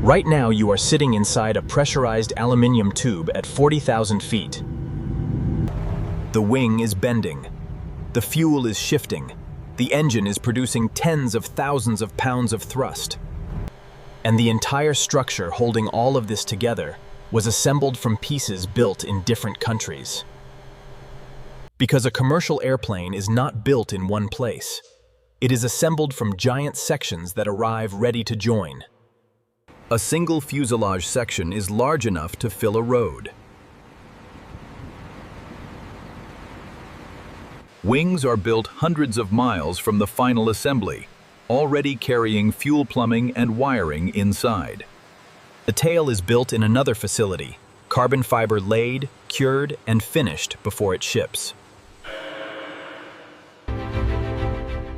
Right now you are sitting inside a pressurized aluminum tube at 40,000 feet. The wing is bending. The fuel is shifting. The engine is producing tens of thousands of pounds of thrust. And the entire structure holding all of this together was assembled from pieces built in different countries. Because a commercial airplane is not built in one place. It is assembled from giant sections that arrive ready to join. A single fuselage section is large enough to fill a road. Wings are built hundreds of miles from the final assembly, already carrying fuel plumbing and wiring inside. The tail is built in another facility, carbon fiber laid, cured, and finished before it ships.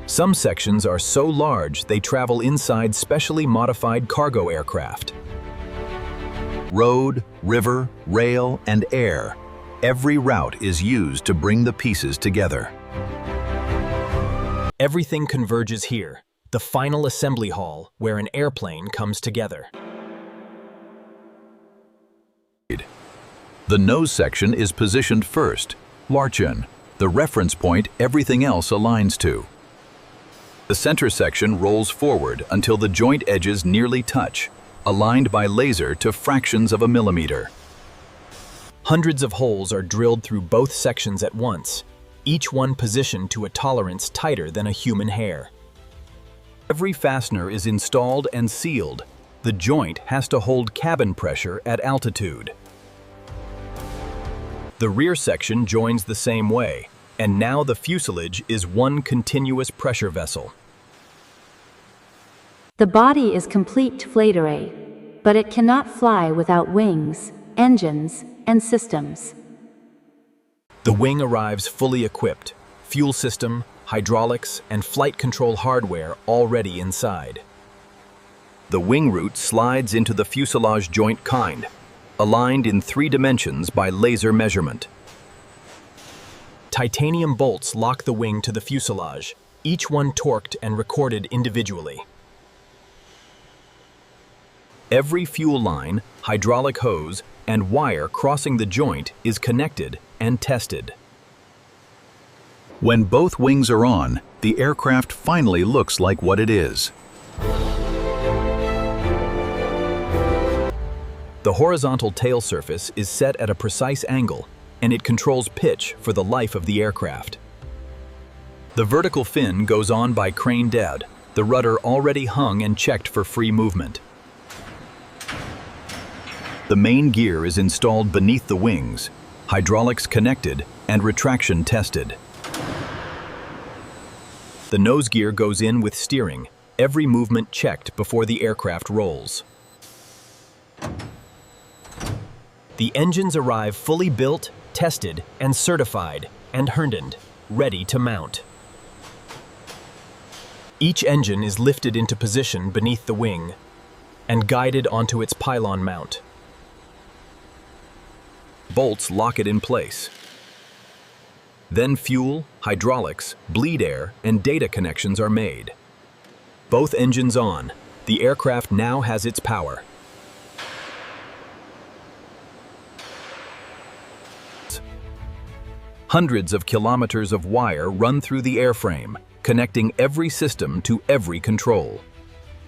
Some sections are so large they travel inside specially modified cargo aircraft. Road, river, rail, and air. Every route is used to bring the pieces together. Everything converges here, the final assembly hall where an airplane comes together. The nose section is positioned first, larchen, the reference point everything else aligns to. The center section rolls forward until the joint edges nearly touch, aligned by laser to fractions of a millimeter. Hundreds of holes are drilled through both sections at once, each one positioned to a tolerance tighter than a human hair. Every fastener is installed and sealed. The joint has to hold cabin pressure at altitude. The rear section joins the same way, and now the fuselage is one continuous pressure vessel. The body is complete flight array, but it cannot fly without wings, engines, and systems. The wing arrives fully equipped, fuel system, hydraulics, and flight control hardware already inside. The wing root slides into the fuselage joint kind, aligned in 3 dimensions by laser measurement. Titanium bolts lock the wing to the fuselage, each one torqued and recorded individually. Every fuel line, hydraulic hose, and wire crossing the joint is connected and tested. When both wings are on, the aircraft finally looks like what it is. The horizontal tail surface is set at a precise angle, and it controls pitch for the life of the aircraft. The vertical fin goes on by crane dead, the rudder already hung and checked for free movement. The main gear is installed beneath the wings, hydraulics connected, and retraction tested. The nose gear goes in with steering, every movement checked before the aircraft rolls. The engines arrive fully built, tested, and certified, and hardened, ready to mount. Each engine is lifted into position beneath the wing and guided onto its pylon mount. Bolts lock it in place. Then fuel, hydraulics, bleed air, and data connections are made. Both engines on, the aircraft now has its power. Hundreds of kilometers of wire run through the airframe, connecting every system to every control.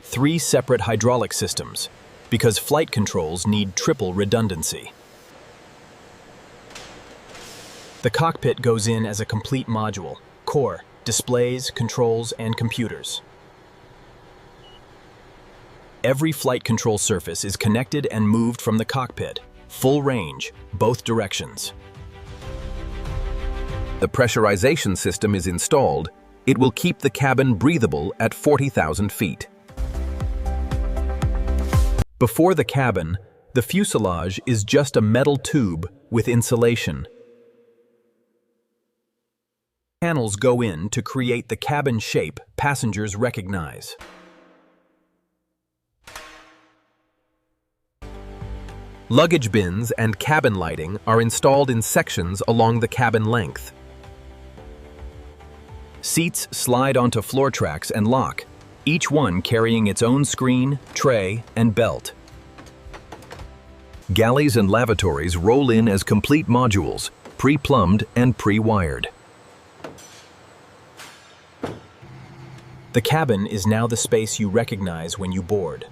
3 separate hydraulic systems, because flight controls need triple redundancy. The cockpit goes in as a complete module, core, displays, controls, and computers. Every flight control surface is connected and moved from the cockpit, full range, both directions. The pressurization system is installed. It will keep the cabin breathable at 40,000 feet. Before the cabin, the fuselage is just a metal tube with insulation. Panels go in to create the cabin shape passengers recognize. Luggage bins and cabin lighting are installed in sections along the cabin length. Seats slide onto floor tracks and lock, each one carrying its own screen, tray, and belt. Galleys and lavatories roll in as complete modules, pre-plumbed and pre-wired. The cabin is now the space you recognize when you board.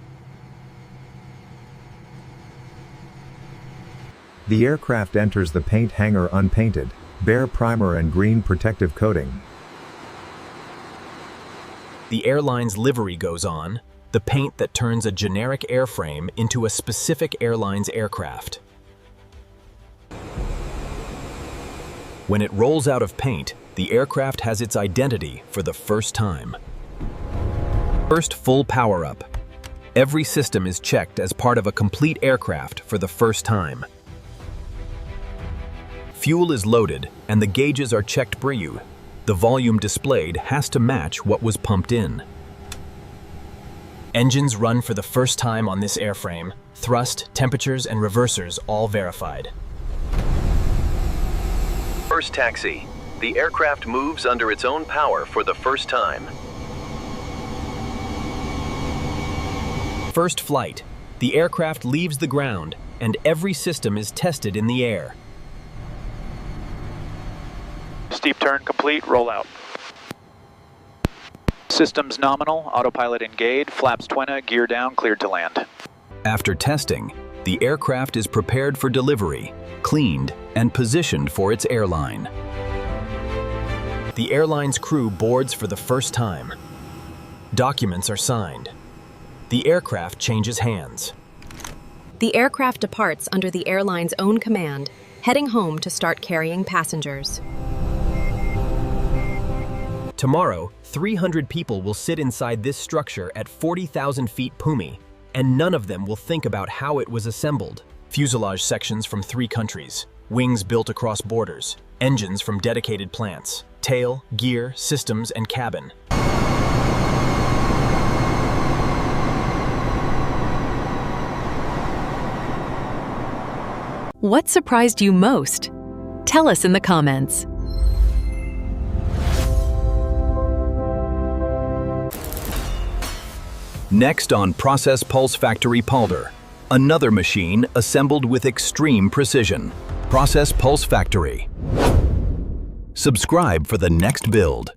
The aircraft enters the paint hangar unpainted, bare primer and green protective coating. The airline's livery goes on, the paint that turns a generic airframe into a specific airline's aircraft. When it rolls out of paint, the aircraft has its identity for the first time. First full power-up. Every system is checked as part of a complete aircraft for the first time. Fuel is loaded and the gauges are checked per you. The volume displayed has to match what was pumped in. Engines run for the first time on this airframe, thrust, temperatures, and reversers all verified. First taxi. The aircraft moves under its own power for the first time. First flight. The aircraft leaves the ground and every system is tested in the air. Steep turn complete, roll out. Systems nominal, autopilot engaged, flaps twinna, gear down, cleared to land. After testing, the aircraft is prepared for delivery, cleaned, and positioned for its airline. The airline's crew boards for the first time. Documents are signed. The aircraft changes hands. The aircraft departs under the airline's own command, heading home to start carrying passengers. Tomorrow, 300 people will sit inside this structure at 40,000 feet Pumi, and none of them will think about how it was assembled. Fuselage sections from 3 countries, wings built across borders, engines from dedicated plants, tail, gear, systems, and cabin. What surprised you most? Tell us in the comments. Next on Process Pulse Factory Palder, another machine assembled with extreme precision. Process Pulse Factory. Subscribe for the next build.